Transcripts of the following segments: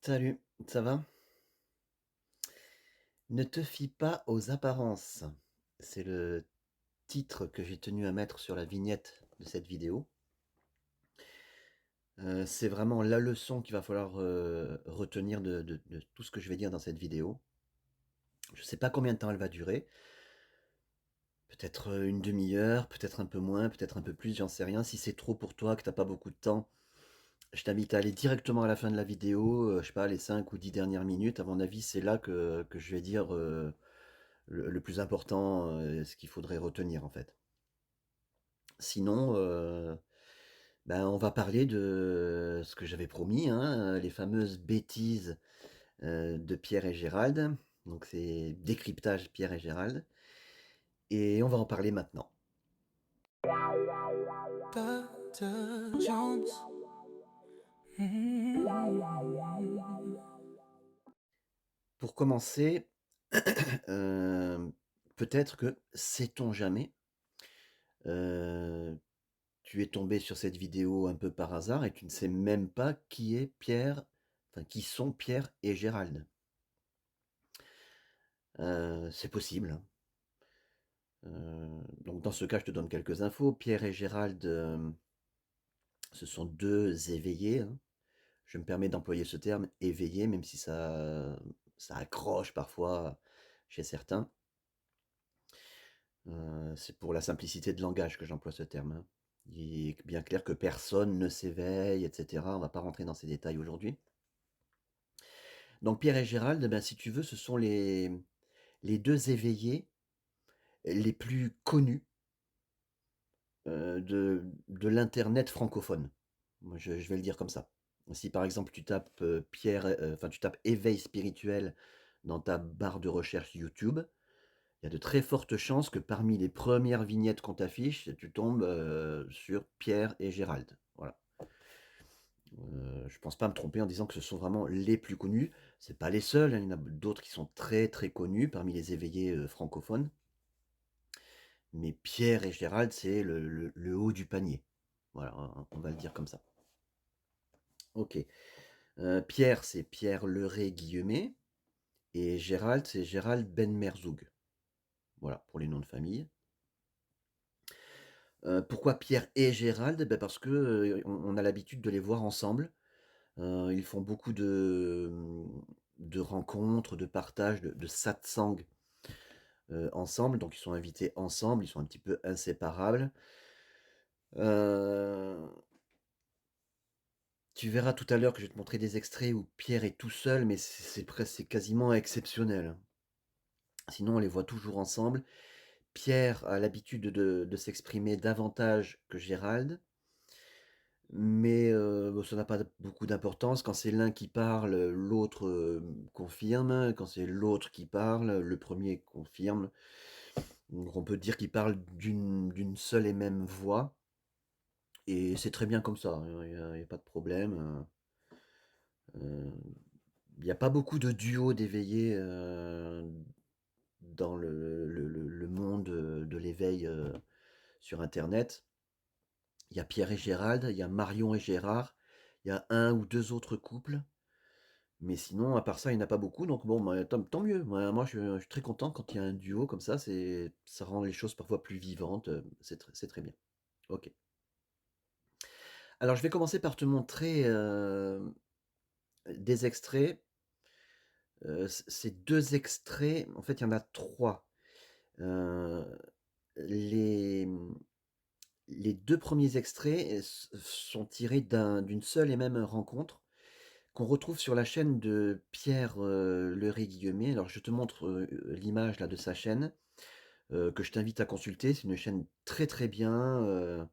Salut, ça va? Ne te fie pas aux apparences. C'est le titre que j'ai tenu à mettre sur la vignette de cette vidéo. C'est vraiment la leçon qu'il va falloir, retenir de tout ce que je vais dire dans cette vidéo. Je ne sais pas combien de temps elle va durer, peut-être, 1/2 heure, peut-être un peu moins, peut-être un peu plus, j'en sais rien. Si c'est trop pour toi, que tu as pas beaucoup de temps, je t'invite à aller directement à la fin de la vidéo, je sais pas, les 5 ou 10 dernières minutes. À mon avis, c'est là que je vais dire, le plus important, ce qu'il faudrait retenir, en fait. Sinon, ben, on va parler de ce que j'avais promis, hein, les fameuses bêtises, de Pierre et Gérald. Donc c'est décryptage Pierre et Gérald et on va en parler maintenant. Dr. Jones. Mhm. Pour commencer, hem, peut-être que, sait-on jamais, heu, tu es tombé sur cette vidéo un peu par hasard et tu ne sais même pas qui est Pierre, enfin qui sont Pierre et Gérald. C'est possible, hein. Donc dans ce cas, je te donne quelques infos. Pierre et Gérald, ce sont 2 éveillés, hein. Je me permets d'employer ce terme, éveillé, même si ça accroche parfois chez certains. C'est pour la simplicité de langage que j'emploie ce terme, hein. Il est bien clair que personne ne s'éveille et cetera. On va pas rentrer dans ces détails aujourd'hui. Donc Pierre et Gérald, ben, si tu veux, ce sont les 2 éveillés les plus connus, de l'internet francophone. Moi, je vais le dire comme ça. Si par exemple tu tapes, Pierre, enfin tu tapes éveil spirituel dans ta barre de recherche YouTube, il y a de très fortes chances que parmi les premières vignettes qu'on t'affiche, tu tombes, sur Pierre et Gérald. Voilà. Je pense pas me tromper en disant que ce sont vraiment les plus connus. C'est pas les seuls, hein, il y en a d'autres qui sont très, très connus parmi les éveillés, francophones. Mais Pierre et Gérald, c'est le haut du panier. Voilà, on va le dire comme ça. OK. Pierre, c'est Pierre Leray-Guillemet et Gérald, c'est Gérald Ben Merzoug. Voilà, pour les noms de famille. Pourquoi Pierre et Gérald? Bah, parce que, on a l'habitude de les voir ensemble. Ils font beaucoup de rencontres, de partages, de satsang, ensemble. Donc ils sont invités ensemble, ils sont un petit peu inséparables. Heu Tu verras tout à l'heure que je vais te montrer des extraits où Pierre est tout seul, mais c'est quasiment exceptionnel, hein. Sinon, on les voit toujours ensemble. Pierre a l'habitude de s'exprimer davantage que Gérald, mais bah, ça n'a pas beaucoup d'importance. Quand c'est l'un qui parle, l'autre, confirme. Quand c'est l'autre qui parle, le premier confirme. Donc on peut dire qu'ils parlent d'une seule et même voix et c'est très bien comme ça, hein, il y a pas de problème, heu Il y a pas beaucoup de duos d'éveillés, dans le monde, de l'éveil, sur internet. Il y a Pierre et Gérald, il y a Marion et Gérard, il y a un ou 2 autres couples, mais sinon à part ça, il y en a pas beaucoup donc bon, bah, tant mieux. Moi je suis très content quand il y a un duo comme ça rend les choses parfois plus vivantes, c'est très bien. OK. Alors je vais commencer par te montrer, des extraits. Ces 2 extraits, en fait, il y en a 3. Heu, les, les 2 premiers extraits, sont tirés d'une seule et même rencontre qu'on retrouve sur la chaîne de Pierre, Leray-Guillemet. Alors je te montre, l'image là de sa chaîne, que je t'invite à consulter. C'est une chaîne très, très bien,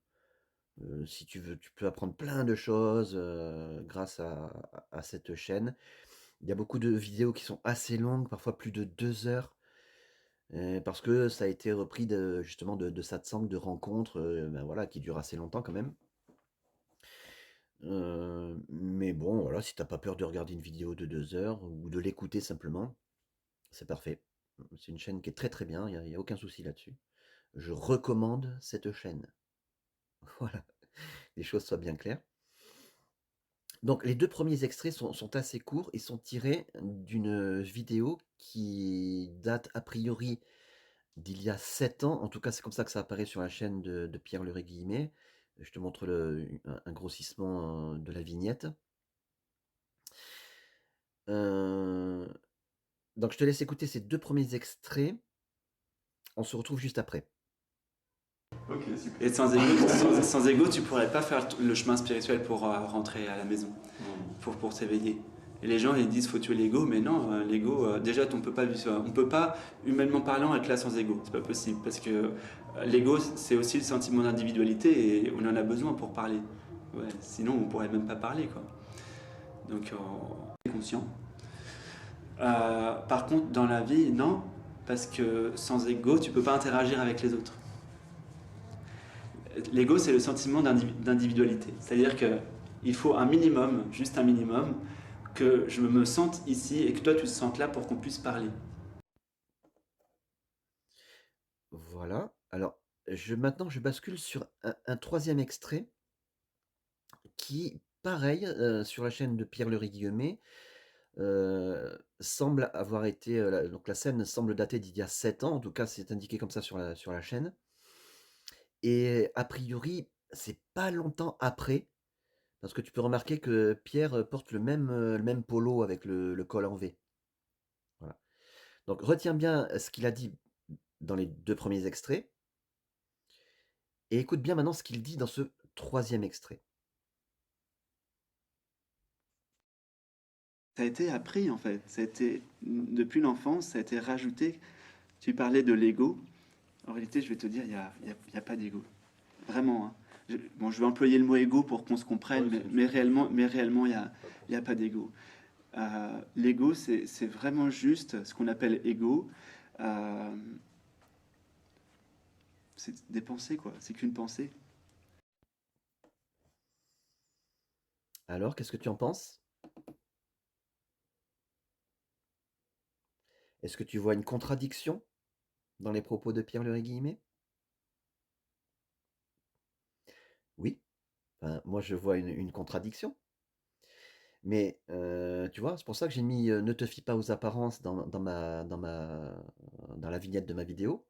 si tu veux, tu peux apprendre plein de choses, grâce à cette chaîne. Il y a beaucoup de vidéos qui sont assez longues, parfois plus de 2 heures. Parce que ça a été repris de justement de satsang, de rencontres, ben, voilà, qui durent assez longtemps quand même. Mais bon, voilà, si tu as pas peur de regarder une vidéo de 2 heures ou de l'écouter simplement, c'est parfait. C'est une chaîne qui est très, très bien, il y a aucun souci là-dessus. Je recommande cette chaîne. Voilà, les choses soient bien claires. Donc les 2 premiers extraits sont assez courts. Ils sont tirés d'une vidéo qui date a priori d'il y a 7 ans. En tout cas, c'est comme ça que ça apparaît sur la chaîne de Pierre Leray-Guillemets. Je te montre un grossissement, de la vignette. Heu, donc je te laisse écouter ces 2 premiers extraits. On se retrouve juste après. Ok, super. Et sans ego, tu pourrais pas faire le chemin spirituel pour rentrer à la maison, pour t'éveiller. Et les gens ils disent faut tuer l'ego, mais non, l'ego, déjà on peut pas humainement parlant être là sans ego, c'est pas possible parce que l'ego c'est aussi le sentiment d'individualité et on en a besoin pour parler. Ouais, sinon on pourrait même pas parler quoi. Donc on est conscient. Par contre dans la vie non, parce que sans ego tu peux pas interagir avec les autres. L'ego, c'est le sentiment d'individualité. C'est-à-dire qu'il faut un minimum, juste un minimum, que je me sente ici et que toi tu te sentes là pour qu'on puisse parler. Voilà. Alors, maintenant je bascule sur un 3e extrait qui, pareil, sur la chaîne de Pierre Leray-Guillemets, semble avoir été, la scène semble dater d'il y a 7 ans. En tout cas, c'est indiqué comme ça sur la chaîne et a priori, c'est pas longtemps après, parce que tu peux remarquer que Pierre, porte le même polo avec le col en V. Voilà. Donc retiens bien, ce qu'il a dit dans les 2 premiers extraits et écoute bien maintenant ce qu'il dit dans ce 3e extrait. Ça a été appris en fait, ça a été, depuis l'enfance, ça a été rajouté. Tu parlais de l'ego. En réalité, je vais te dire, il y a pas d'ego. Vraiment. Hein. Bon, je vais employer le mot ego pour qu'on se comprenne, ouais, mais réellement, il y a pas d'ego. L'ego, c'est vraiment juste ce qu'on appelle ego. Euh, c'est des pensées, quoi. C'est qu'une pensée. Alors, qu'est-ce que tu en penses? Est-ce que tu vois une contradiction dans les propos de Pierre Leray-Guillemets? Oui, enfin, moi je vois une contradiction. Mais, tu vois, c'est pour ça que j'ai mis, «Ne te fie pas aux apparences» dans la vignette de ma vidéo.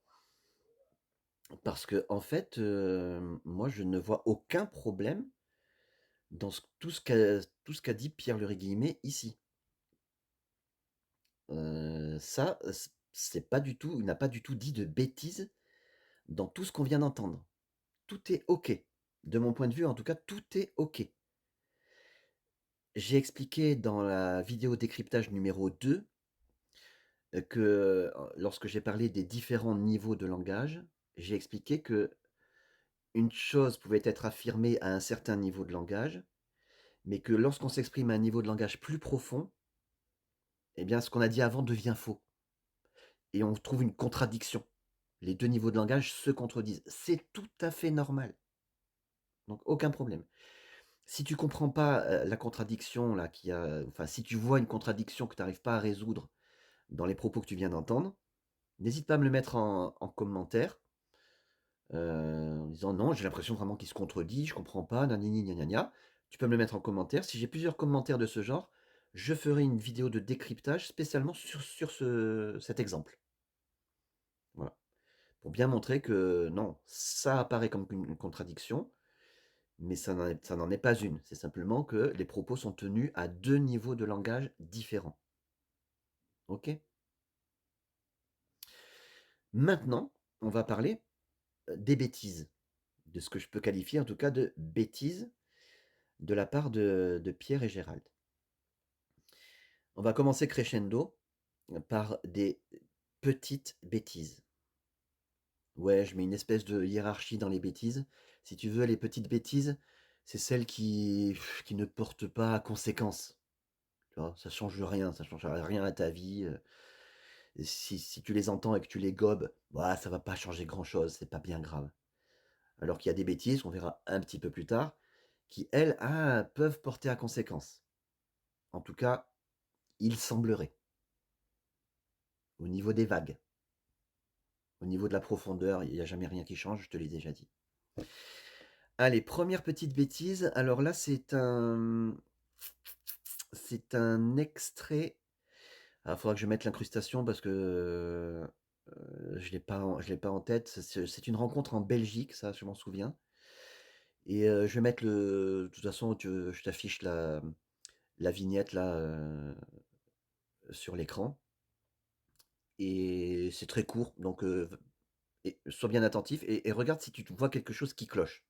Parce que en fait, moi je ne vois aucun problème dans tout ce qu'a dit Pierre Leray-Guillemets ici. Ça, c'est pas du tout il n'a pas du tout dit de bêtises dans tout ce qu'on vient d'entendre. Tout est OK. De mon point de vue, en tout cas, tout est OK. J'ai expliqué dans la vidéo décryptage numéro 2 que, lorsque j'ai parlé des différents niveaux de langage, j'ai expliqué que une chose pouvait être affirmée à un certain niveau de langage, mais que lorsqu'on s'exprime à un niveau de langage plus profond, eh bien, ce qu'on a dit avant devient faux et on trouve une contradiction. Les 2 niveaux de langage se contredisent. C'est tout à fait normal, donc aucun problème. Si tu comprends pas, la contradiction là qui a enfin, si tu vois une contradiction que tu n'arrives pas à résoudre dans les propos que tu viens d'entendre, n'hésite pas à me le mettre en commentaire, en disant: «Non, j'ai l'impression vraiment qu'il se contredit, je comprends pas, nanini gna gna gna». Tu peux me le mettre en commentaire. Si j'ai plusieurs commentaires de ce genre, je ferai une vidéo de décryptage spécialement sur cet exemple. Voilà. Pour bien montrer que non, ça apparaît comme une contradiction, mais ça n'en est pas une. C'est simplement que les propos sont tenus à 2 niveaux de langage différents. OK? Maintenant, on va parler, des bêtises, de ce que je peux qualifier en tout cas de bêtises de la part de Pierre et Gérald. On va commencer crescendo par des petites bêtises. Ouais, je mets une espèce de hiérarchie dans les bêtises. Si tu veux, les petites bêtises, c'est celles qui ne portent pas à conséquence. Tu vois? Ça change rien, ça change rien à ta vie, et si tu les entends et que tu les gobes, bah, ça va pas changer grand-chose, c'est pas bien grave. Alors qu'il y a des bêtises, on verra un petit peu plus tard, qui elles, ah, peuvent porter à conséquence. En tout cas, il semblerait. Au niveau des vagues, au niveau de la profondeur, il y a jamais rien qui change, je te l'ai déjà dit. Allez, première petite bêtise, alors là, c'est un c'est un extrait. Ah, faudra que je mette l'incrustation parce que, je l'ai pas en tête. C'est une rencontre en Belgique, ça, je m'en souviens et je vais mettre le de toute façon, je t'affiche la vignette là, sur l'écran et c'est très court donc et sois bien attentif et regarde si tu vois quelque chose qui cloche.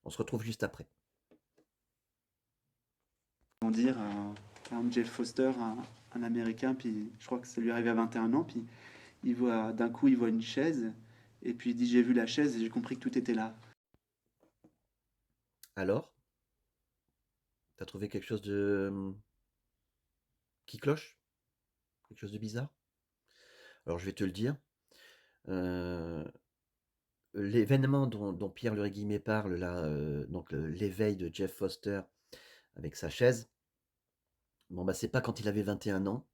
On se retrouve juste après. On dire, par exemple, Jeff Foster, un Américain, puis je crois que ça lui arrive à 21 ans, puis d'un coup, il voit une chaise, et puis il dit, j'ai vu la chaise et j'ai compris que tout était là. Alors? Tu as trouvé quelque chose de, qui cloche? Quelque chose de bizarre? Alors je vais te le dire, heu, l'événement dont Pierre Guillemets parle là, donc l'éveil de Jeff Foster avec sa chaise, bon, bah, c'est pas quand il avait 21 ans.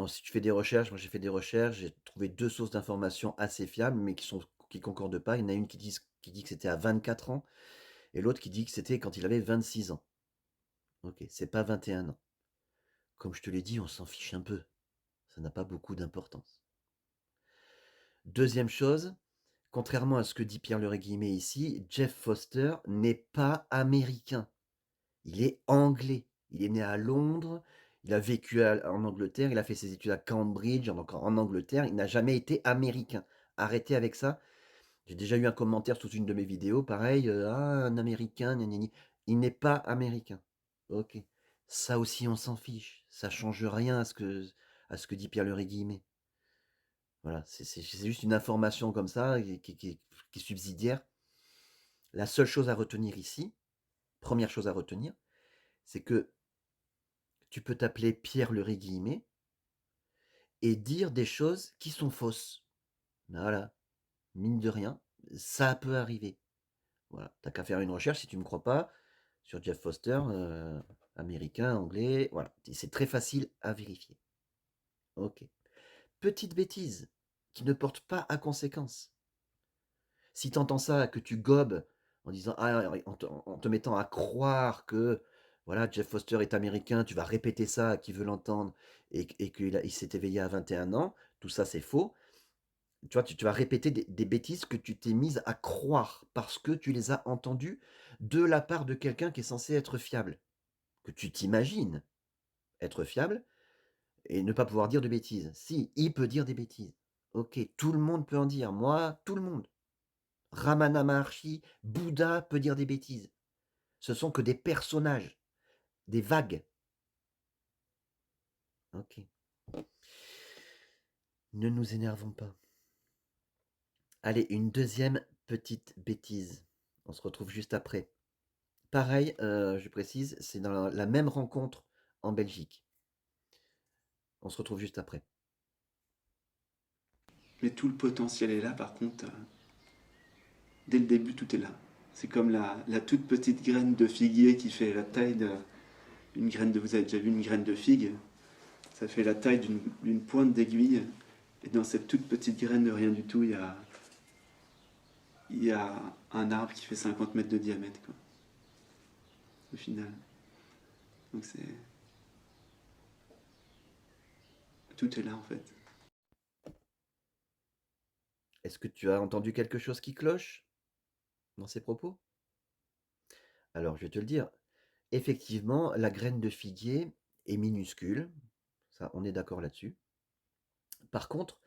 Si tu fais des recherches, moi j'ai fait des recherches, j'ai trouvé 2 sources d'informations assez fiables, mais qui concordent pas. Il y en a une qui dit que c'était à 24 ans et l'autre qui dit que c'était quand il avait 26 ans. OK, c'est pas 21 ans. Comme je te l'ai dit, on s'en fiche un peu, ça n'a pas beaucoup d'importance. Deuxième chose, contrairement à ce que dit Pierre Guillemets ici, Jeff Foster n'est pas américain. Il est anglais. Il est né à Londres, il a vécu en Angleterre, il a fait ses études à Cambridge, donc en Angleterre, il n'a jamais été américain. Arrêtez avec ça. J'ai déjà eu un commentaire sous une de mes vidéos, pareil, «Ah, un américain, gna gna gni». Il n'est pas américain. OK. Ça aussi, on s'en fiche. Ça change rien à ce que dit Pierre Guillemets. Voilà, c'est juste une information comme ça et qui est subsidiaire. La seule chose à retenir ici, première chose à retenir, c'est que tu peux t'appeler Pierre Guillemets et dire des choses qui sont fausses. Voilà, mine de rien, ça peut arriver. Voilà, tu qu'à faire une recherche si tu ne me crois pas sur Jeff Foster, américain, anglais, voilà, c'est très facile à vérifier. OK. Petite bêtise qui ne porte pas à conséquence. Si tu entends ça, que tu gobes en disant ah, en te mettant à croire que, voilà, Jeff Foster est américain, tu vas répéter ça à qui veut l'entendre et qu'il s'est éveillé à 21 ans, tout ça c'est faux. Tu vois, tu vas répéter des bêtises que tu t'es mise à croire parce que tu les as entendues de la part de quelqu'un qui est censé être fiable, que tu t'imagines être fiable et ne pas pouvoir dire de bêtises. Si, il peut dire des bêtises. OK, tout le monde peut en dire, moi, tout le monde. Ramana Maharshi, Bouddha peut dire des bêtises. Ce sont que des personnages, des vagues. OK. Ne nous énervons pas. Allez, une deuxième petite bêtise. On se retrouve juste après. Pareil, je précise, c'est dans la même rencontre en Belgique. On se retrouve juste après. Mais tout le potentiel est là, par contre, dès le début, tout est là. C'est comme la toute petite graine de figuier qui fait la taille d'une graine de... Vous avez déjà vu une graine de figue? Ça fait la taille d'une pointe d'aiguille. Et dans cette toute petite graine de rien du tout, il y a un arbre qui fait 50 mètres de diamètre, quoi, au final. Donc tout est là, en fait. Est-ce que tu as entendu quelque chose qui cloche dans ces propos? Alors, je vais te le dire. Effectivement, la graine de figuier est minuscule. Ça, on est d'accord là-dessus. Par contre,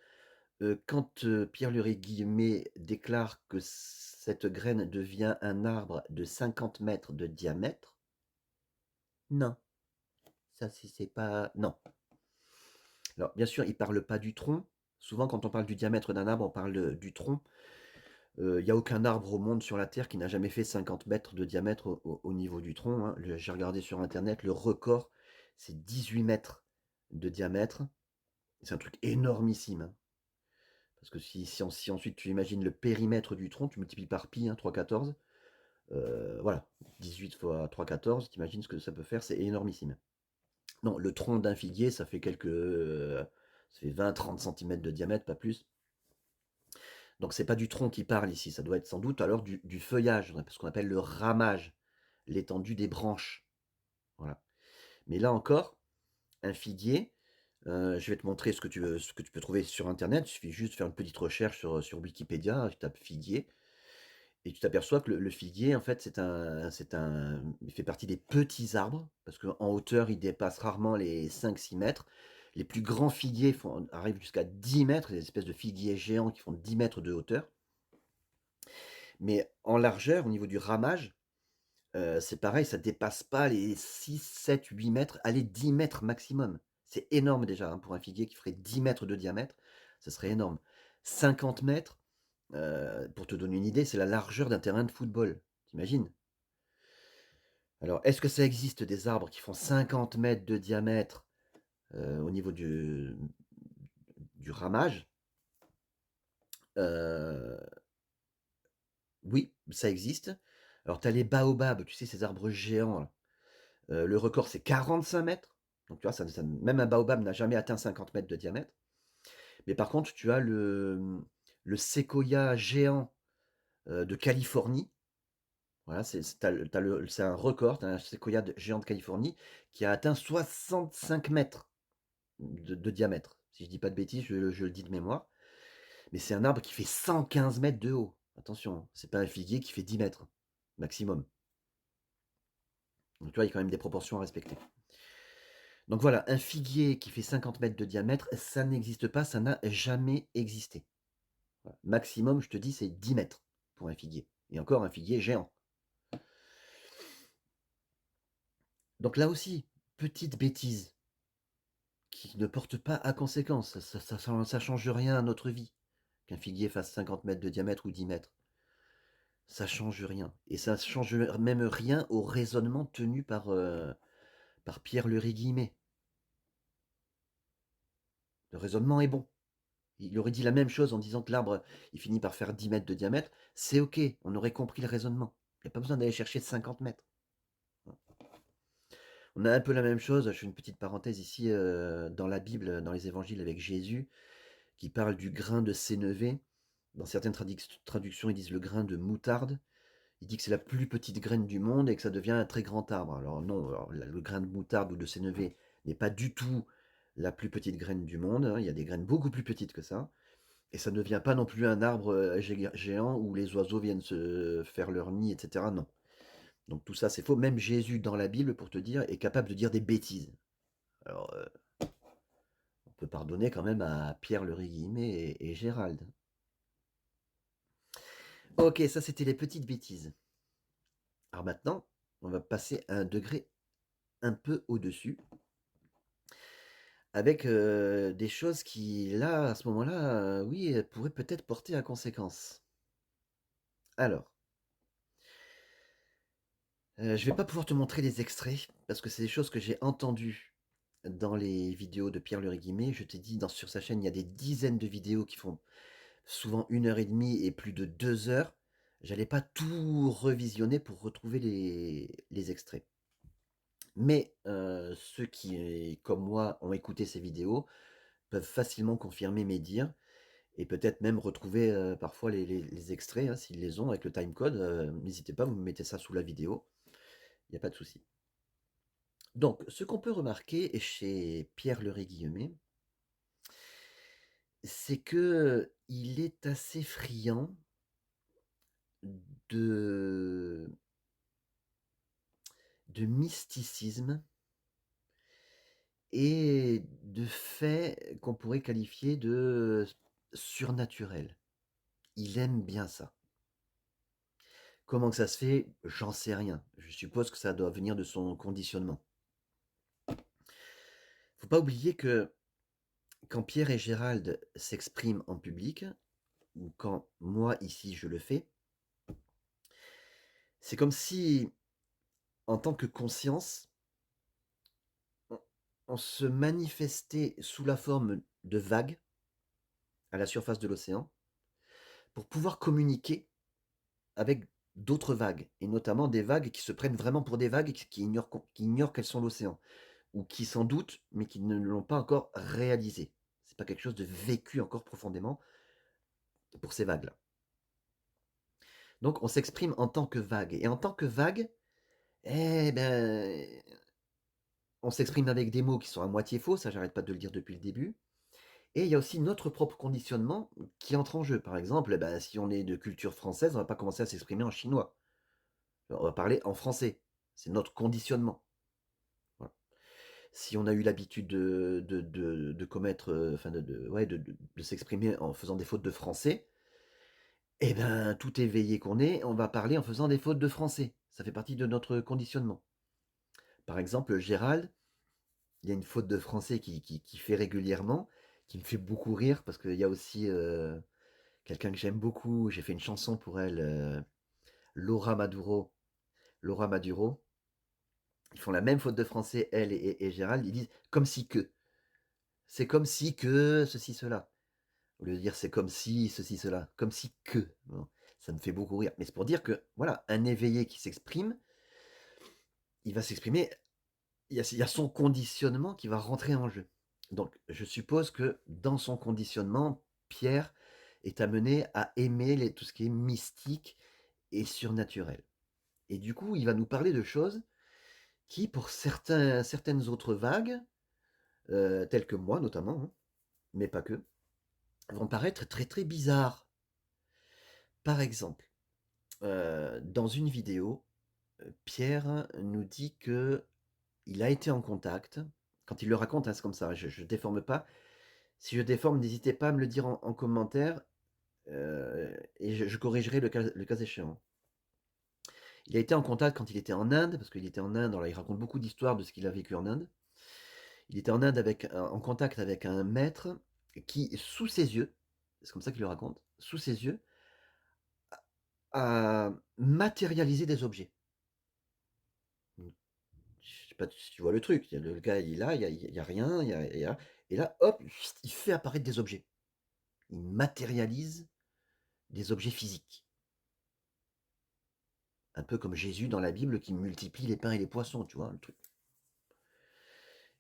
quand, Pierre Guillemets déclare que cette graine devient un arbre de 50 mètres de diamètre, non, ça c'est pas non. Alors bien sûr, il parle pas du tronc. Souvent quand on parle du diamètre d'un arbre, on parle, du tronc. Il y a aucun arbre au monde sur la terre qui n'a jamais fait 50 mètres de diamètre au niveau du tronc, hein. J'ai regardé sur internet, le record, c'est 18 mètres de diamètre. C'est un truc énormissime, hein. Parce que si ensuite tu imagines le périmètre du tronc, tu multiplies par pi, hein, 3,14, voilà, 18 fois 3,14, tu imagines ce que ça peut faire, c'est énormissime. Non, le tronc d'un figuier, ça fait ça fait 20-30 centimètres de diamètre, pas plus. Donc c'est pas du tronc qui parle ici, ça doit être sans doute alors du feuillage, ce qu'on appelle le ramage, l'étendue des branches, voilà. Mais là encore, un figuier, je vais te montrer ce que tu peux trouver sur internet. Il suffit juste de faire une petite recherche sur Wikipédia, tu tapes figuier et tu t'aperçois que le figuier, en fait, il fait partie des petits arbres parce qu'en hauteur, il dépasse rarement les 5-6 mètres. Les plus grands figuiers arrivent jusqu'à 10 mètres, des espèces de figuiers géants qui font 10 mètres de hauteur. Mais en largeur, au niveau du ramage, c'est pareil, ça dépasse pas les 6-7-8 mètres, allez 10 mètres maximum. C'est énorme déjà, hein, pour un figuier qui ferait 10 mètres de diamètre, ce serait énorme. 50 mètres, pour te donner une idée, c'est la largeur d'un terrain de football. Tu imagines? Alors, est-ce que ça existe des arbres qui font 50 mètres de diamètre, au niveau du ramage? Heu, oui, ça existe. Alors tu as les baobabs, tu sais, ces arbres géants là. Le record, c'est 45 mètres. Donc tu vois, même un baobab n'a jamais atteint 50 mètres de diamètre. Mais par contre, tu as le séquoia géant, de Californie. Voilà, c'est un record, tu un séquoia géant de Californie qui a atteint 65 mètres de diamètre. Si je dis pas de bêtises, je le dis de mémoire. Mais c'est un arbre qui fait 115 mètres de haut. Attention, hein, c'est pas un figuier qui fait 10 mètres maximum. Donc tu vois, il y a quand même des proportions à respecter. Donc voilà, un figuier qui fait 50 mètres de diamètre, ça n'existe pas, ça n'a jamais existé. Voilà. Maximum, je te dis, c'est 10 mètres pour un figuier. Et encore un figuier géant. Donc là aussi, petite bêtise qui ne porte pas à conséquence. Ça change rien à notre vie. Qu'un figuier fasse 50 mètres de diamètre ou 10 mètres. Ça change rien. Et ça change même rien au raisonnement tenu par Pierre Leray Guillemet. Le raisonnement est bon. Il aurait dit la même chose en disant que l'arbre, il finit par faire 10 mètres de diamètre. C'est OK, on aurait compris le raisonnement. Il y a pas besoin d'aller chercher 50 mètres. On a un peu la même chose, je fais une petite parenthèse ici, dans la Bible, dans les évangiles avec Jésus, qui parle du grain de sénévé. Dans certaines traductions, ils disent le grain de moutarde. Il dit que c'est la plus petite graine du monde et que ça devient un très grand arbre. Alors non, alors le grain de moutarde ou de sénévé n'est pas du tout la plus petite graine du monde, hein. Il y a des graines beaucoup plus petites que ça. Et ça ne devient pas non plus un arbre, géant où les oiseaux viennent se faire leur nid et cetera, non. Donc tout ça, c'est faux. Même Jésus dans la Bible, pour te dire, est capable de dire des bêtises. Alors, on peut pardonner quand même à Pierre le Guillemet et Gérald. OK, ça c'était les petites bêtises. Alors maintenant, on va passer à un degré un peu au-dessus avec, des choses qui là, à ce moment-là, oui, pourraient peut-être porter à conséquence. Alors je vais pas pouvoir te montrer les extraits parce que c'est des choses que j'ai entendues dans les vidéos de Pierre Lurie Guillemet. Je t'ai dit sur sa chaîne, il y a des dizaines de vidéos qui font souvent 1 heure et demie et plus de 2 heures. J'allais pas tout revisionner pour retrouver les extraits. Mais ceux qui, comme moi, ont écouté ces vidéos peuvent facilement confirmer mes dires et peut-être même retrouver, parfois les extraits, hein, s'ils les ont avec le timecode, n'hésitez pas, vous me mettez ça sous la vidéo, il y a pas de souci. Donc, ce qu'on peut remarquer chez Pierre Leray Guillemet, c'est que il est assez friand de mysticisme et de faits qu'on pourrait qualifier de surnaturels. Il aime bien ça. Comment que ça se fait? J'en sais rien. Je suppose que ça doit venir de son conditionnement. Faut pas oublier que quand Pierre et Gérald s'expriment en public, ou quand moi ici je le fais, c'est comme si, en tant que conscience, on on se manifestait sous la forme de vagues à la surface de l'océan, pour pouvoir communiquer avec d'autres vagues et notamment des vagues qui se prennent vraiment pour des vagues et qui ignorent qu'elles sont l'océan ou qui s'en doutent, mais qui ne l'ont pas encore réalisé. C'est pas quelque chose de vécu encore profondément pour ces vagues-là. Donc on s'exprime en tant que vague et en tant que vague, eh ben, on s'exprime avec des mots qui sont à moitié faux, ça j'arrête pas de le dire depuis le début. Et il y a aussi notre propre conditionnement qui entre en jeu. Par exemple, bah, si on est de culture française, on va pas commencer à s'exprimer en chinois. On va parler en français. C'est notre conditionnement. Voilà. Si on a eu l'habitude de commettre, enfin ouais, de s'exprimer en faisant des fautes de français, eh ben, tout éveillé qu'on est, on va parler en faisant des fautes de français. Ça fait partie de notre conditionnement. Par exemple, Gérald, il y a une faute de français qui fait régulièrement, qui me fait beaucoup rire parce qu'il y a aussi, quelqu'un que j'aime beaucoup, j'ai fait une chanson pour elle, Laura Maduro Laura Maduro. Ils font la même faute de français, elle et Gérald, ils disent: «Comme si que». C'est comme si que ceci, cela. Au lieu de dire: «C'est comme si ceci, cela», comme si que. Bon, ça me fait beaucoup rire. Mais c'est pour dire que, voilà, un éveillé qui s'exprime, il va s'exprimer, il y a son conditionnement qui va rentrer en jeu. Donc je suppose que dans son conditionnement, Pierre est amené à aimer tout ce qui est mystique et surnaturel. Et du coup, il va nous parler de choses qui, pour certaines autres vagues, telles que moi notamment, hein, mais pas que, vont paraître très, très bizarres. Par exemple, dans une vidéo, Pierre nous dit que il a été en contact. Quand il le raconte, hein, c'est comme ça, je déforme pas. Si je déforme, n'hésitez pas à me le dire en commentaire, et je corrigerai le cas échéant. Il a été en contact quand il était en Inde, parce qu'il était en Inde, alors il raconte beaucoup d'histoires de ce qu'il a vécu en Inde. Il était en Inde en contact avec un maître qui, sous ses yeux, c'est comme ça qu'il le raconte, sous ses yeux, a matérialisé des objets. Mmh, je sais pas si tu vois le truc, il y a le gars, il est là, il y a rien, il y a et là, hop, il fait apparaître des objets. Il matérialise des objets physiques. Un peu comme Jésus dans la Bible qui multiplie les pains et les poissons, tu vois le truc?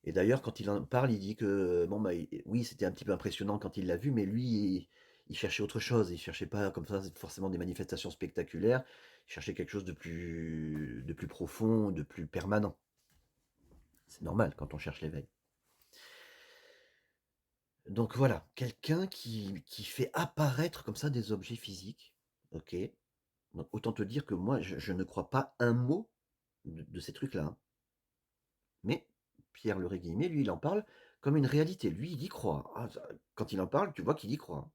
Et d'ailleurs, quand il en parle, il dit que, bon, bah, oui, c'était un petit peu impressionnant quand il l'a vu, mais lui, il cherchait autre chose. Il cherchait pas comme ça forcément des manifestations spectaculaires. Il cherchait quelque chose de plus profond, de plus permanent. C'est normal quand on cherche l'éveil. Donc voilà, quelqu'un qui fait apparaître comme ça des objets physiques. OK. Donc autant te dire que moi, je ne crois pas un mot de ces trucs-là, hein. Mais Pierre le Guillemets, lui, il en parle comme une réalité. Lui, il y croit. Ah ça quand il en parle, tu vois qu'il y croit,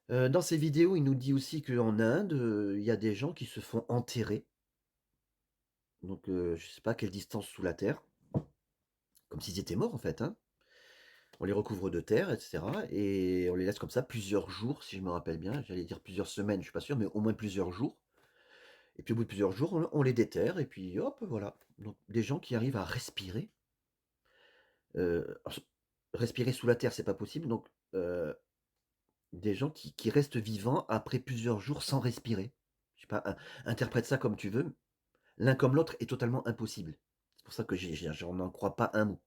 hein. Dans ses vidéos, il nous dit aussi qu'en Inde, il y a des gens qui se font enterrer, donc je sais pas à quelle distance sous la terre, comme s'ils étaient morts, en fait, hein. On les recouvre de terre et cetera et on les laisse comme ça plusieurs jours, si je me rappelle bien. J'allais dire plusieurs semaines, je suis pas sûr, mais au moins plusieurs jours et puis au bout de plusieurs jours, on les déterre et puis hop, voilà. Donc des gens qui arrivent à respirer. Alors respirer sous la terre, c'est pas possible, donc des gens qui restent vivants après plusieurs jours sans respirer. Je sais pas, interprète ça comme tu veux. L'un comme l'autre est totalement impossible. C'est pour ça que j'en n'en crois pas un mot.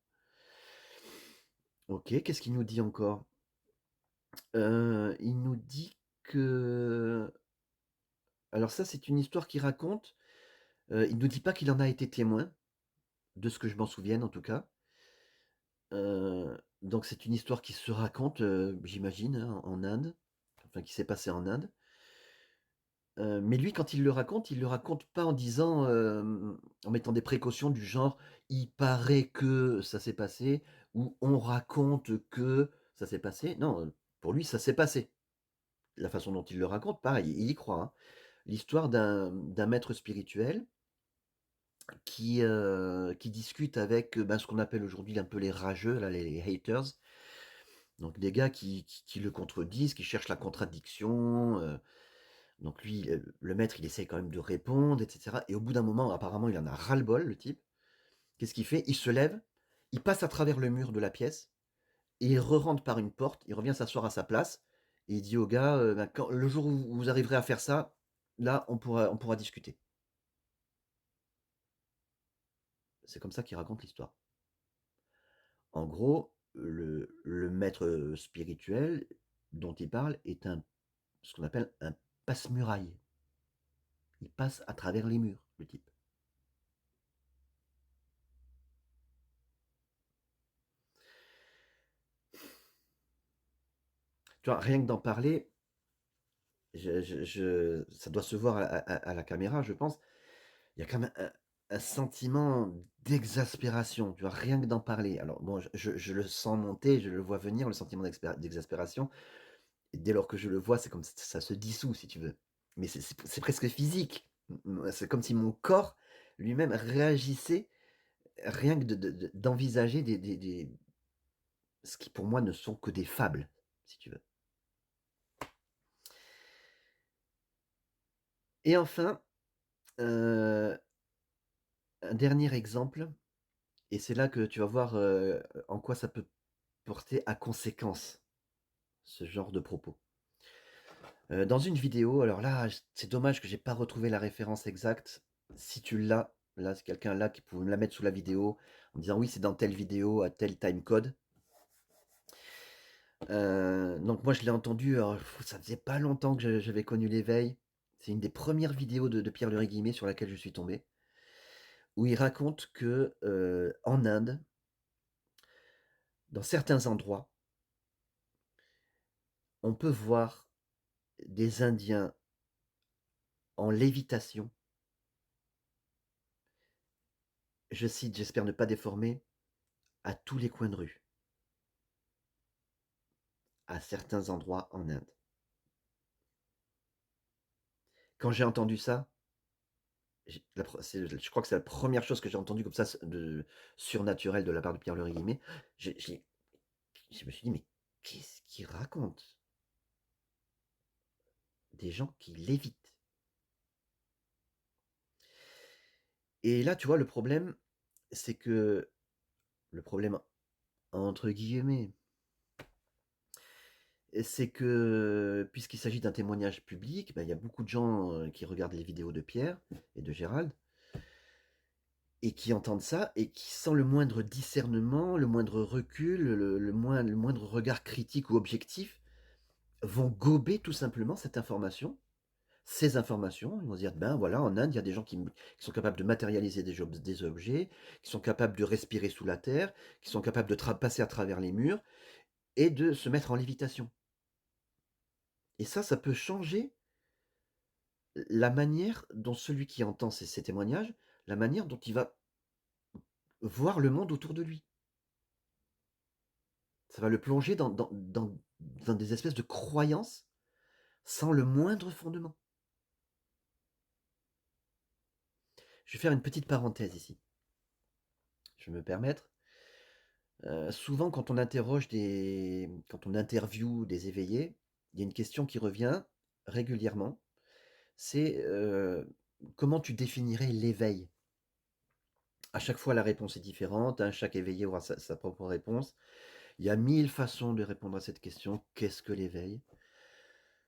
OK, qu'est-ce qu'il nous dit encore? Il nous dit que alors ça, c'est une histoire qu'il raconte, il nous dit pas qu'il en a été témoin, de ce que je m'en souvienne en tout cas. Donc c'est une histoire qui se raconte, j'imagine, hein, en Inde, enfin qui s'est passée en Inde. Mais lui, quand il le raconte pas en disant, en mettant des précautions du genre: «Il paraît que ça s'est passé» ou «On raconte que ça s'est passé». Non, pour lui, ça s'est passé. La façon dont il le raconte, pareil, il y croit, hein. L'histoire d'un maître spirituel qui discute avec, ben, ce qu'on appelle aujourd'hui un peu les rageux, là, les haters. Donc des gars qui le contredisent, qui cherchent la contradiction, donc lui, le maître, il essaye quand même de répondre et cetera et au bout d'un moment, apparemment, il en a ras-le-bol, le type. Qu'est-ce qu'il fait? Il se lève, il passe à travers le mur de la pièce et il re-rentre par une porte. Il revient s'asseoir à sa place et il dit au gars, «Bah, quand le jour où vous arriverez à faire ça, là, on pourra discuter». C'est comme ça qu'il raconte l'histoire. En gros, le maître, spirituel dont il parle est ce qu'on appelle un passe-muraille. Il passe à travers les murs, le type. Tu vois, rien que d'en parler, ça doit se voir à la caméra, je pense. Il y a quand même un sentiment d'exaspération, tu vois? Rien que d'en parler. Alors bon, je le sens monter, je le vois venir, le sentiment d'exaspération et dès lors que je le vois, c'est comme ça se dissout, si tu veux. Mais c'est presque physique. C'est comme si mon corps lui-même réagissait rien que d'envisager des ce qui pour moi ne sont que des fables, si tu veux. Et enfin, heu, un dernier exemple et c'est là que tu vas voir, en quoi ça peut porter à conséquence, ce genre de propos. Dans une vidéo, alors là, c'est dommage que j'ai pas retrouvé la référence exacte. Si tu l'as, là, si quelqu'un l'a, qui pouvait me la mettre sous la vidéo, en me disant: «Oui, c'est dans telle vidéo, à tel timecode». Donc moi, je l'ai entendu, alors ça faisait pas longtemps que j'avais connu l'éveil. C'est une des premières vidéos de Pierre Guillemets sur laquelle je suis tombé, où il raconte que, en Inde, dans certains endroits, on peut voir des Indiens en lévitation, je cite: «J'espère ne pas déformer, à tous les coins de rue», à certains endroits en Inde. Quand j'ai entendu ça, j'ai la pre c'est je crois que c'est la première chose que j'ai entendue comme ça de surnaturel de la part de Pierre Guillemets. J'ai je me suis dit: «Mais qu'est-ce qu'il raconte? Des gens qui lévitent?» Et là, tu vois, le problème, c'est que le «problème» entre guillemets, c'est que puisqu'il s'agit d'un témoignage public, bah, il y a beaucoup de gens, qui regardent les vidéos de Pierre et de Gérald et qui entendent ça et qui, sans le moindre discernement, le moindre recul, le moindre regard critique ou objectif, vont gober tout simplement cette information, ces informations. Ils vont se dire: «Ben, voilà, en Inde, il y a des gens qui sont capables de matérialiser des objets, qui sont capables de respirer sous la terre, qui sont capables de passer à travers les murs et de se mettre en lévitation». Et ça peut changer la manière dont celui qui entend ces témoignages, la manière dont il va voir le monde autour de lui. Ça va le plonger dans des espèces de croyances sans le moindre fondement. Je vais faire une petite parenthèse ici. Je vais me permettre. Souvent quand on interviewe des éveillés, il y a une question qui revient régulièrement, c'est, comment tu définirais l'éveil? À chaque fois, la réponse est différente, hein, chaque éveillé aura sa propre réponse. Il y a 1000 façons de répondre à cette question: «Qu'est-ce que l'éveil?»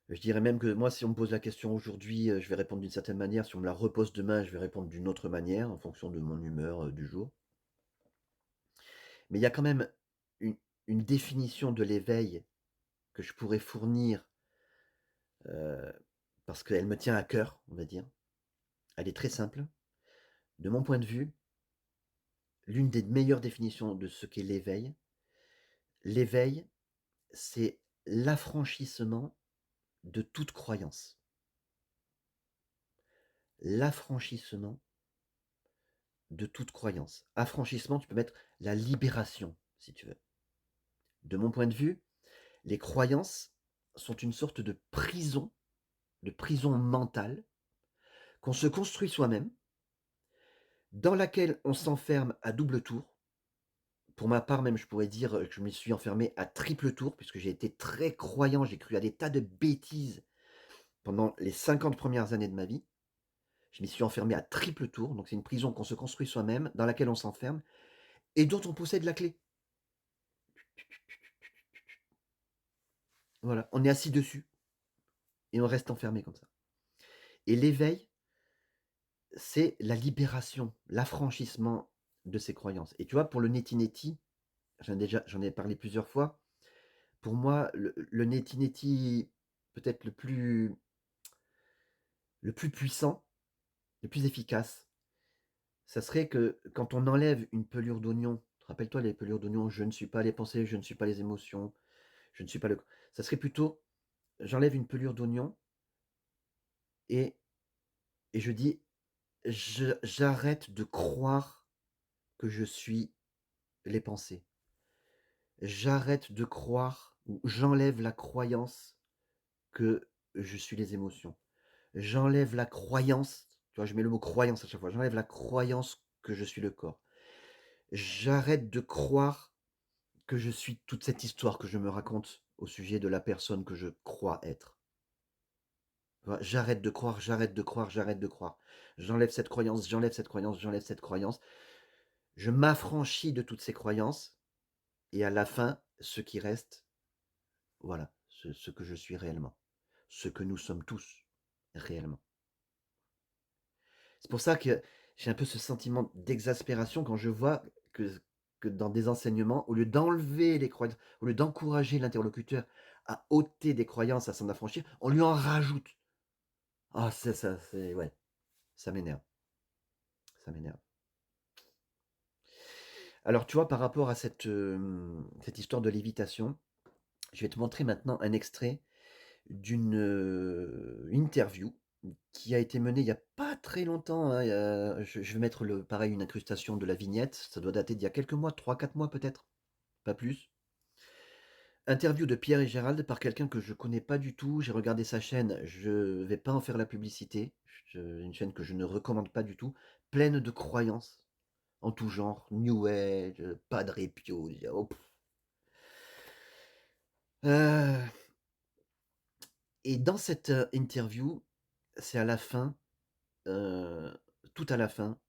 Je dirais même que moi, si on me pose la question aujourd'hui, je vais répondre d'une certaine manière. Si on me la repose demain, je vais répondre d'une autre manière en fonction de mon humeur, du jour. Mais il y a quand même une une définition de l'éveil que je pourrais fournir, heu, parce qu'elle me tient à cœur, on va dire. Elle est très simple. De mon point de vue, l'une des meilleures définitions de ce qu'est l'éveil, c'est l'affranchissement de toute croyance. L'affranchissement de toute croyance. Affranchissement, tu peux mettre la libération, si tu veux. De mon point de vue, les croyances sont une sorte de prison mentale qu'on se construit soi-même, dans laquelle on s'enferme à double tour. Pour ma part même, je pourrais dire, que je me suis enfermé à triple tour puisque j'ai été très croyant, j'ai cru à des tas de bêtises pendant les 50 premières années de ma vie. Je m'y suis enfermé à triple tour, donc c'est une prison qu'on se construit soi-même, dans laquelle on s'enferme et dont on possède la clé. Voilà, on est assis dessus et on reste enfermé comme ça. Et l'éveil, c'est la libération, l'affranchissement de ces croyances. Et tu vois, pour le neti-neti, j'en ai parlé plusieurs fois. Pour moi, le neti-neti peut-être le plus puissant, le plus efficace, ça serait que quand on enlève une pelure d'oignon, rappelle-toi les pelures d'oignon: «Je ne suis pas les pensées, je ne suis pas les émotions, je ne suis pas le» Ça serait plutôt, j'enlève une pelure d'oignon et je dis: J'arrête de croire que je suis les pensées. J'arrête de croire ou j'enlève la croyance que je suis les émotions. J'enlève la croyance, tu vois? Je mets le mot croyance à chaque fois. J'enlève la croyance que je suis le corps. J'arrête de croire que je suis toute cette histoire que je me raconte au sujet de la personne que je crois être. Tu vois? J'arrête de croire, j'arrête de croire, j'arrête de croire. J'enlève cette croyance, j'enlève cette croyance, j'enlève cette croyance. Je m'affranchis de toutes ces croyances et à la fin, ce qui reste, voilà, ce que je suis réellement, ce que nous sommes tous réellement. C'est pour ça que j'ai un peu ce sentiment d'exaspération quand je vois que dans des enseignements, au lieu d'enlever les croyances, au lieu d'encourager l'interlocuteur à ôter des croyances, à s'en affranchir, on lui en rajoute. Ah, c'est ça, c'est ouais, ça m'énerve, ça m'énerve. Alors, tu vois, par rapport à cette histoire de lévitation, je vais te montrer maintenant un extrait d'une, interview qui a été menée il y a pas très longtemps, hein, je vais mettre pareil une incrustation de la vignette, ça doit dater d'il y a quelques mois, 3, 4 mois peut-être, pas plus. Interview de Pierre et Gérald par quelqu'un que je connais pas du tout, j'ai regardé sa chaîne, je vais pas en faire la publicité, une chaîne que je ne recommande pas du tout, pleine de croyances en tout genre, New Age, Padre Pio, oh heu et dans cette, interview, c'est à la fin, heu, tout à la fin,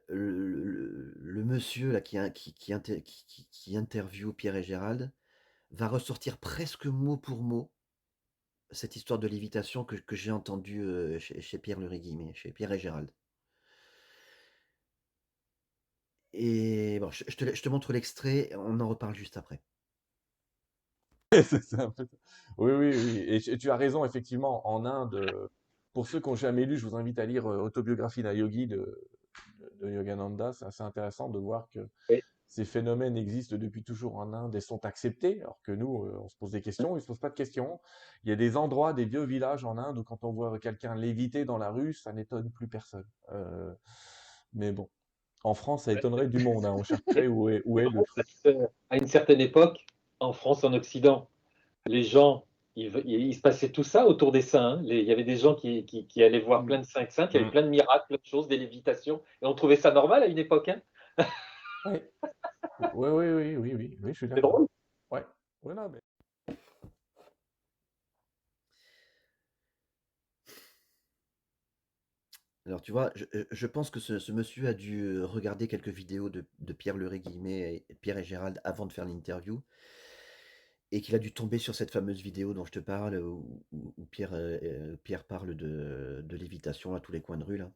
le monsieur là qui interviewe Pierre et Gérald va ressortir presque mot pour mot cette histoire de lévitation que j'ai entendue, chez Pierre Guillemets, chez Pierre et Gérald et bon, je te montre l'extrait, on en reparle juste après. C'est un peu ça. Oui, oui, oui. Et tu as raison, effectivement, en Inde, pour ceux qui n'ont jamais lu, je vous invite à lire Autobiographie d'un yogi de Yogananda. C'est assez intéressant de voir que Oui. ces phénomènes existent depuis toujours en Inde et sont acceptés, alors que nous, on se pose des questions, ils ne se posent pas de questions. Il y a des endroits, des vieux villages en Inde où quand on voit quelqu'un léviter dans la rue, ça n'étonne plus personne. Mais bon, en France, ça étonnerait du monde, hein. On chercherait où est le truc. À une certaine époque, en France, en Occident, les gens, il se passait tout ça autour des saints, hein. Il y avait des gens qui allaient voir plein de saints, il y avait Mm. plein de miracles, plein de choses, des lévitations, et on trouvait ça normal à une époque, hein. Oui, oui, oui, oui, oui, oui, oui, je suis C'est d'accord. drôle. Ouais. Ouais, non, mais... Alors tu vois, je pense que ce monsieur a dû, regarder quelques vidéos de Pierre Guillemets et Pierre et Gérald avant de faire l'interview et qu'il a dû tomber sur cette fameuse vidéo dont je te parle où Pierre parle de lévitation à tous les coins de rue là.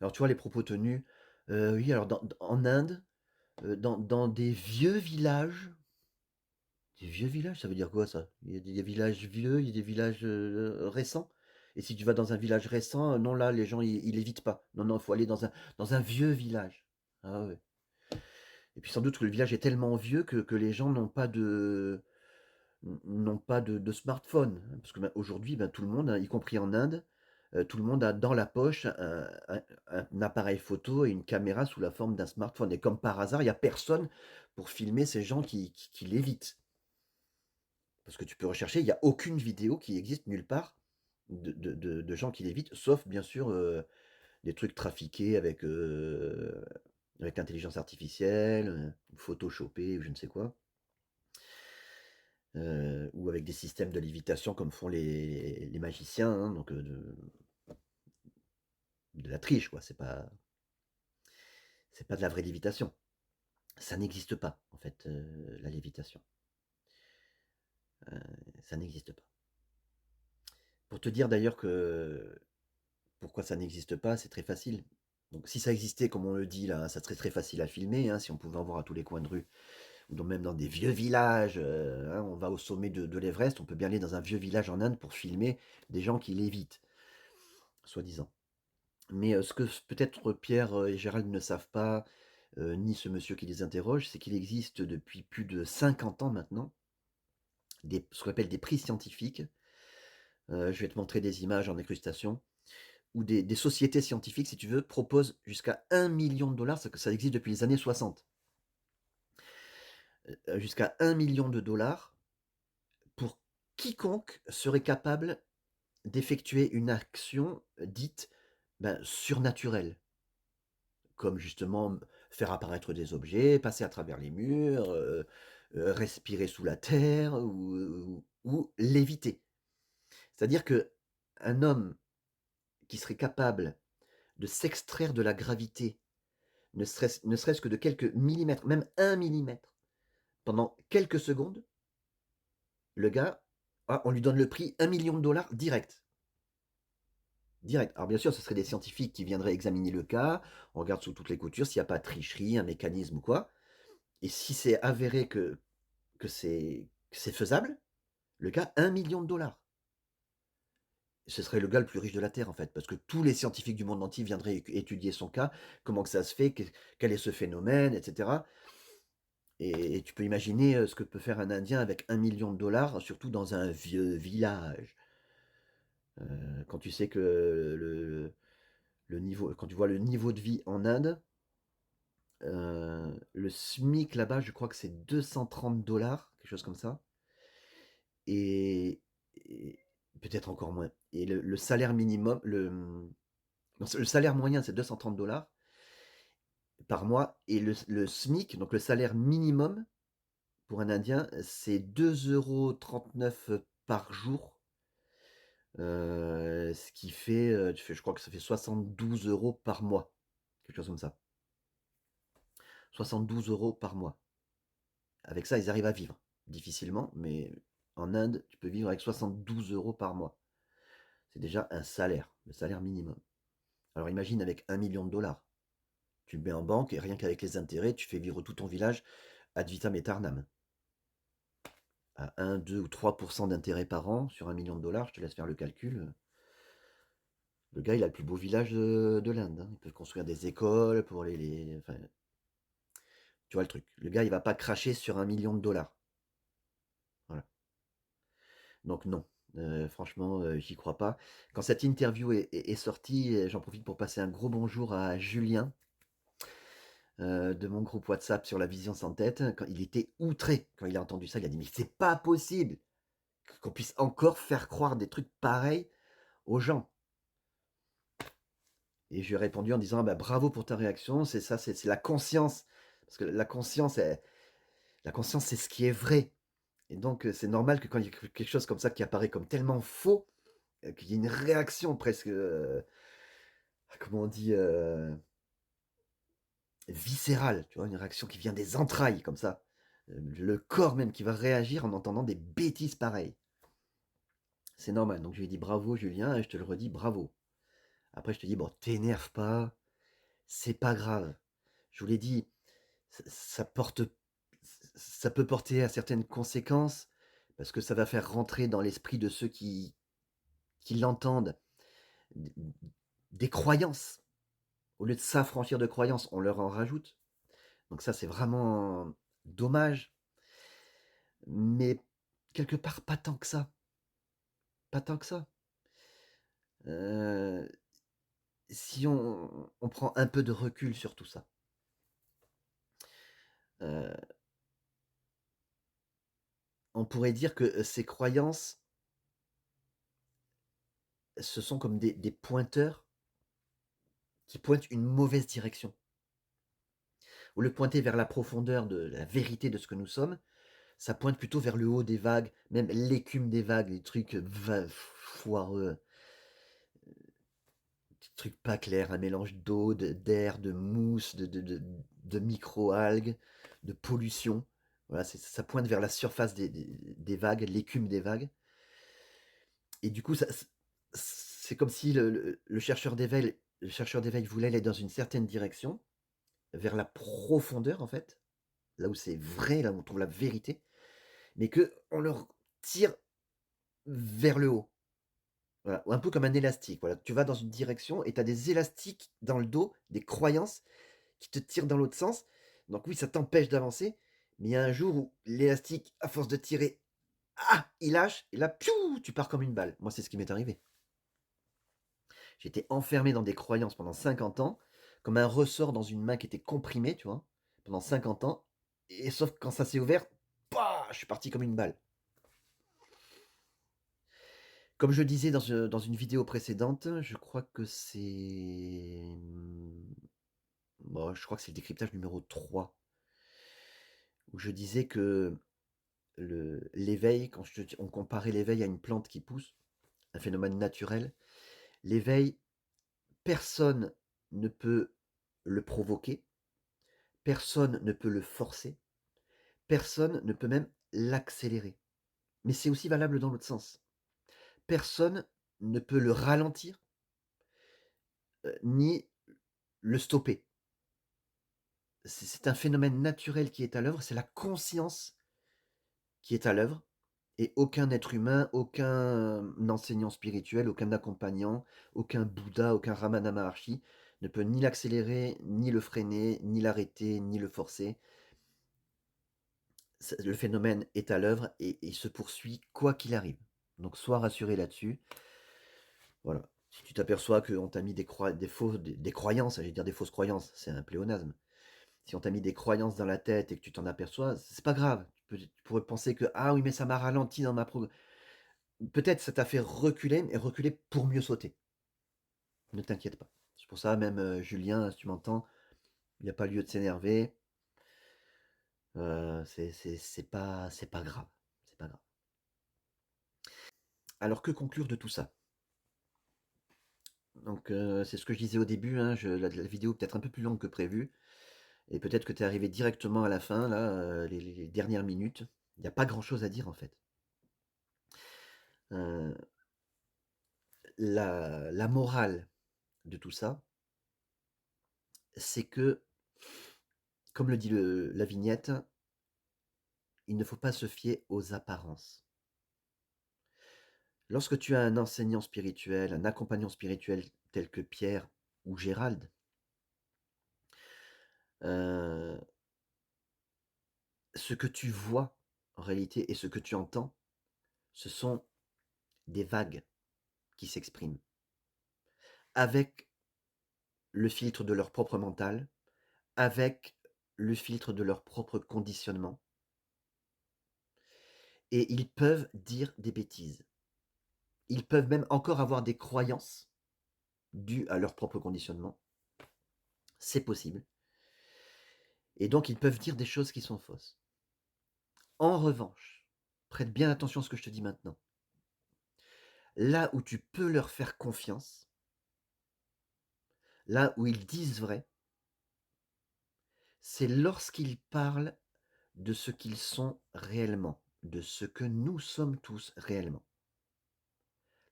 Alors tu vois les propos tenus, oui alors en Inde, dans des vieux villages, ça veut dire quoi ça? Il y a des villages vieux, il y a des villages, récents? Et si tu vas dans un village récent, non là les gens ils évitent pas. Non, non, il faut aller dans un vieux village. Ah ouais et puis sans doute que le village est tellement vieux que les gens n'ont pas de smartphone. Hein, parce que, bah, aujourd'hui, ben, tout le monde, hein, y compris en Inde, tout le monde a dans la poche un appareil photo et une caméra sous la forme d'un smartphone et comme par hasard, il y a personne pour filmer ces gens qui lévitent. Parce que tu peux rechercher, il y a aucune vidéo qui existe nulle part de gens qui lévitent, sauf bien sûr, des trucs trafiqués avec l'intelligence artificielle, photoshopés ou je ne sais quoi, ou avec des systèmes de lévitation comme font les magiciens, hein, donc de la triche quoi, c'est pas de la vraie lévitation. Ça n'existe pas en fait, la lévitation, ça n'existe pas. Pour te dire d'ailleurs que pourquoi ça n'existe pas, c'est très facile. Donc si ça existait comme on le dit là, ça serait très facile à filmer, hein, si on pouvait en voir à tous les coins de rue ou même dans des vieux villages, hein, on va au sommet de l'Everest, on peut bien aller dans un vieux village en Inde pour filmer des gens qui lévitent, soi-disant. Mais, ce que peut-être Pierre, et Gérald ne savent pas ni ce monsieur qui les interroge, c'est qu'il existe depuis plus de 50 ans maintenant ce qu'on appelle des prix scientifiques. Je vais te montrer des images en incrustation où des sociétés scientifiques, si tu veux, proposent jusqu'à 1 million de dollars, ça existe depuis les années 60, jusqu'à 1 million de dollars pour quiconque serait capable d'effectuer une action dite surnaturelle, comme justement faire apparaître des objets, passer à travers les murs, respirer sous la terre ou léviter. C'est-à-dire que un homme qui serait capable de s'extraire de la gravité, ne serait-ce que de quelques millimètres, même 1 millimètre, pendant quelques secondes, le gars, on lui donne le prix 1 million de dollars direct. Direct. Alors bien sûr, ce seraient des scientifiques qui viendraient examiner le cas, on regarde sous toutes les coutures s'il n'y a pas de tricherie, un mécanisme ou quoi. Et si c'est avéré que c'est faisable, le gars, 1 million de dollars. Ce serait le gars le plus riche de la Terre, en fait, parce que tous les scientifiques du monde entier viendraient étudier son cas, comment que ça se fait, quel est ce phénomène, etc. Et tu peux imaginer ce que peut faire un Indien avec 1 million de dollars, surtout dans un vieux village. Quand tu sais que quand tu vois le niveau de vie en Inde, le SMIC là-bas, je crois que c'est 230 dollars, quelque chose comme ça. Et peut-être encore moins. Et le salaire minimum, non, le salaire moyen, c'est 230 dollars par mois. Et le SMIC, donc le salaire minimum pour un Indien, c'est 2,39 € par jour. Ce qui fait, je crois que ça fait 72 € par mois. Quelque chose comme ça. 72 € par mois. Avec ça, ils arrivent à vivre. Difficilement, mais en Inde, tu peux vivre avec 72 € par mois. C'est déjà un salaire, le salaire minimum. Alors imagine avec 1 million de dollars. Tu le mets en banque et rien qu'avec les intérêts, tu fais vivre tout ton village ad vitam aeternam. À 1, 2 ou 3% d'intérêt par an sur 1 million de dollars, je te laisse faire le calcul. Le gars, il a le plus beau village de l'Inde, hein. Il peut construire des écoles pour enfin, tu vois le truc. Le gars, il va pas cracher sur 1 million de dollars. Voilà. Donc non, franchement, j'y crois pas. Quand cette interview est sortie, j'en profite pour passer un gros bonjour à Julien, de mon groupe WhatsApp sur la vision sans tête. Quand il était outré quand il a entendu ça, il a dit: «Mais c'est pas possible qu'on puisse encore faire croire des trucs pareils aux gens». Et je lui ai répondu en disant: «Ah bah, bravo pour ta réaction, c'est ça, c'est la conscience». Parce que la conscience, c'est ce qui est vrai. Et donc, c'est normal que quand il y a quelque chose comme ça qui apparaît comme tellement faux, qu'il y ait une réaction presque, comment on dit? Viscérale, tu vois? Une réaction qui vient des entrailles comme ça. Le corps même qui va réagir en entendant des bêtises pareilles. C'est normal. Donc je lui ai dit: «Bravo Julien» et je te le redis: «Bravo». Après je te dis: «Bon, t'énerve pas, c'est pas grave». Je vous l'ai dit, ça peut porter à certaines conséquences, parce que ça va faire rentrer dans l'esprit de ceux qui l'entendent d des croyances. Au lieu de s'affranchir de croyances, on leur en rajoute. Donc ça, c'est vraiment dommage, mais quelque part pas tant que ça, pas tant que ça. Heu, si on prend un peu de recul sur tout ça, heu, on pourrait dire que, ces croyances, ce sont comme des pointeurs qui pointent une mauvaise direction. Au lieu de pointer vers la profondeur de la vérité de ce que nous sommes, ça pointe plutôt vers le haut des vagues, même l'écume des vagues, les trucs va foireux, des trucs pas clairs, un mélange d'eau, d'air, de mousse, de micro-algues, de pollution. Voilà, ça pointe vers la surface des vagues, l'écume des vagues. Et du coup, c'est comme si le chercheur d'éveil voulait aller dans une certaine direction, vers la profondeur en fait, là où c'est vrai, là où on trouve la vérité, mais qu'on leur tire vers le haut. Voilà, ou un peu comme un élastique, voilà. Tu vas dans une direction et tu as des élastiques dans le dos, des croyances qui te tire dans l'autre sens. Donc oui, ça t'empêche d'avancer, mais il y a un jour où l'élastique, à force de tirer, il lâche et là, piou, tu pars comme une balle. Moi, c'est ce qui m'est arrivé. J'étais enfermé dans des croyances pendant 50 ans, comme un ressort dans une main qui était comprimée, tu vois? Pendant 50 ans et sauf que quand ça s'est ouvert, je suis parti comme une balle. Comme je disais dans une vidéo précédente, je crois que c'est, je crois que c'est le décryptage numéro 3 où je disais que l'éveil, quand on comparait l'éveil à une plante qui pousse, un phénomène naturel, l'éveil, personne ne peut le provoquer, personne ne peut le forcer, personne ne peut même l'accélérer. Mais c'est aussi valable dans l'autre sens. Personne ne peut le ralentir, ni le stopper. C'est un phénomène naturel qui est à l'œuvre, c'est la conscience qui est à l'œuvre et aucun être humain, aucun enseignant spirituel, aucun accompagnant, aucun Bouddha, aucun Ramana Maharshi ne peut ni l'accélérer, ni le freiner, ni l'arrêter, ni le forcer. Le phénomène est à l'œuvre et il se poursuit quoi qu'il arrive. Donc sois rassuré là-dessus. Voilà. Si tu t'aperçois qu'on t'a mis des croyances, j'allais dire des fausses croyances, c'est un pléonasme. Si on t'a mis des croyances dans la tête et que tu t'en aperçois, c'est pas grave. Tu pourrais penser que ah oui, mais ça m'a ralenti dans ma peut-être ça t'a fait reculer, mais reculer pour mieux sauter. Ne t'inquiète pas. C'est pour ça, même Julien, si tu m'entends, il n'y a pas lieu de s'énerver. C'est pas grave. C'est pas grave. Alors que conclure de tout ça? Donc, c'est ce que je disais au début, hein, la vidéo peut-être un peu plus longue que prévu. Et peut-être que tu es arrivé directement à la fin, là, les dernières minutes. Il n'y a pas grand-chose à dire en fait. Heu, la morale de tout ça, c'est que, comme le dit la vignette, il ne faut pas se fier aux apparences. Lorsque tu as un enseignant spirituel, un accompagnant spirituel tel que Pierre ou Gérald, heu, ce que tu vois en réalité et ce que tu entends, ce sont des vagues qui s'expriment avec le filtre de leur propre mental, avec le filtre de leur propre conditionnement et ils peuvent dire des bêtises. Ils peuvent même encore avoir des croyances dues à leur propre conditionnement. C'est possible et donc ils peuvent dire des choses qui sont fausses. En revanche, prête bien attention à ce que je te dis maintenant. Là où tu peux leur faire confiance, là où ils disent vrai, c'est lorsqu'ils parlent de ce qu'ils sont réellement, de ce que nous sommes tous réellement.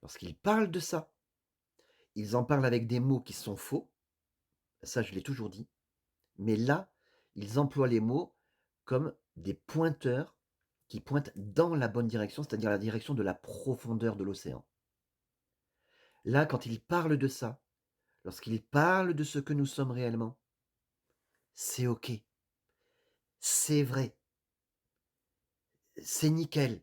Lorsqu'ils parlent de ça, ils en parlent avec des mots qui sont faux, ça je l'ai toujours dit, mais là, ils emploient les mots comme des pointeurs qui pointent dans la bonne direction, c'est-à-dire la direction de la profondeur de l'océan. Là, quand ils parlent de ça, lorsqu'ils parlent de ce que nous sommes réellement, c'est OK, c'est vrai, c'est nickel.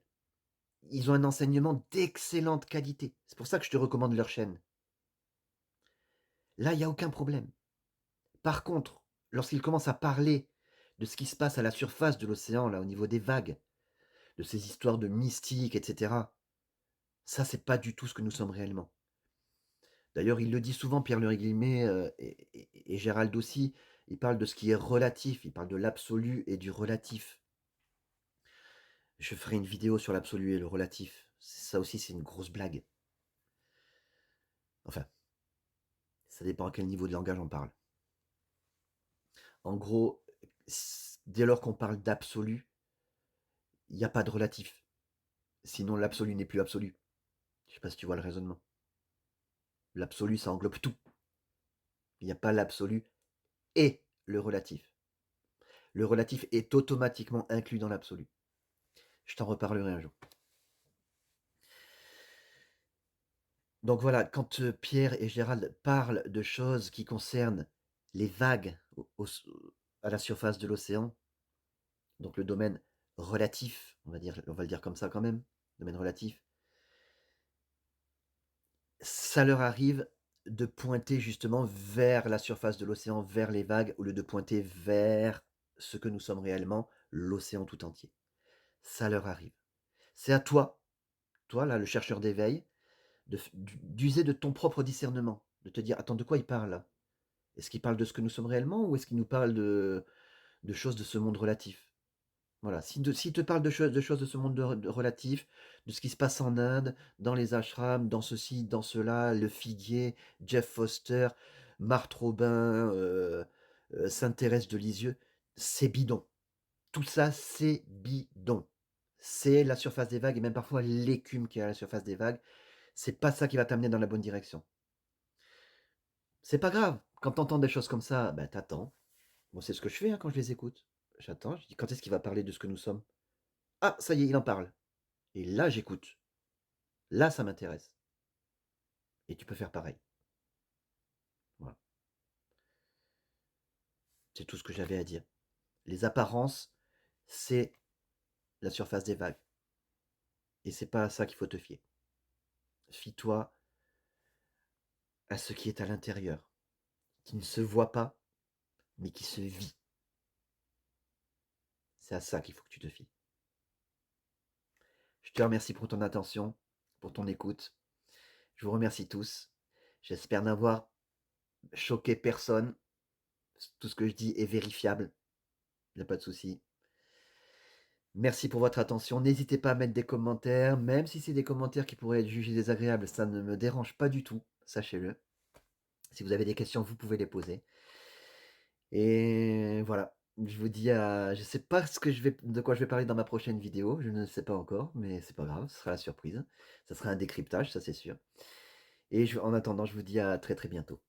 Ils ont un enseignement d'excellente qualité. C'est pour ça que je te recommande leur chaîne. Là, il y a aucun problème. Par contre, lorsqu'ils commencent à parler de ce qui se passe à la surface de l'océan, là, au niveau des vagues, de ces histoires de mystique, et cetera, ça, c'est pas du tout ce que nous sommes réellement. D'ailleurs, il le dit souvent, Pierre-Louis Guillemet, et Gérald aussi, il parle de ce qui est relatif, il parle de l'absolu et du relatif. Je ferai une vidéo sur l'absolu et le relatif. Ça aussi, c'est une grosse blague. Enfin, ça dépend à quel niveau de langage on parle. En gros, dès lors qu'on parle d'absolu, il n'y a pas de relatif. Sinon, l'absolu n'est plus absolu. Je sais pas si tu vois le raisonnement. L'absolu, ça englobe tout. Il n'y a pas l'absolu et le relatif. Le relatif est automatiquement inclus dans l'absolu. Je t'en reparlerai un jour. Donc voilà, quand Pierre et Gérald parlent de choses qui concernent les vagues à la surface de l'océan, donc le domaine relatif, on va le dire comme ça quand même, domaine relatif, ça leur arrive de pointer justement vers la surface de l'océan, vers les vagues, au lieu de pointer vers ce que nous sommes réellement, l'océan tout entier. Ça leur arrive. C'est à toi, toi là, le chercheur d'éveil, d'user de ton propre discernement, de te dire: «Attends, de quoi il parle là? Est-ce qu'il parle de ce que nous sommes réellement ou est-ce qu'il nous parle de choses de ce monde relatif?» Voilà, s'il te parle de choses de ce monde de relatif, de ce qui se passe en Inde, dans les ashrams, dans ceci, dans cela, le figuier, Jeff Foster, Marthe Robin, Sainte Thérèse de Lisieux, c'est bidon. Tout ça, c'est bidon. C'est la surface des vagues et même parfois l'écume qui est à la surface des vagues. C'est pas ça qui va t'amener dans la bonne direction. C'est pas grave, quand tu entends des choses comme ça, bah, tu attends. Moi, c'est ce que je fais, hein, quand je les écoute. J'attends, je dis: «Quand est-ce qu'il va parler de ce que nous sommes?» «Ah, ça y est, il en parle». Et là, j'écoute. Là, ça m'intéresse. Et tu peux faire pareil. Voilà. C'est tout ce que j'avais à dire. Les apparences, c'est la surface des vagues. Et c'est pas à ça qu'il faut te fier. Fie-toi à ce qui est à l'intérieur, qui ne se voit pas, mais qui se vit. C'est à ça qu'il faut que tu te fies. Je te remercie pour ton attention, pour ton écoute. Je vous remercie tous. J'espère n'avoir choqué personne. Tout ce que je dis est vérifiable. Il n'y a pas de souci. Merci pour votre attention. N'hésitez pas à mettre des commentaires, même si c'est des commentaires qui pourraient être jugés désagréables, ça ne me dérange pas du tout, sachez-le. Si vous avez des questions, vous pouvez les poser. Et voilà, je vous dis à je sais pas de quoi je vais parler dans ma prochaine vidéo, je ne sais pas encore, mais c'est pas grave, ce sera la surprise. Ça sera un décryptage, ça c'est sûr. Et en attendant, je vous dis à très, très bientôt.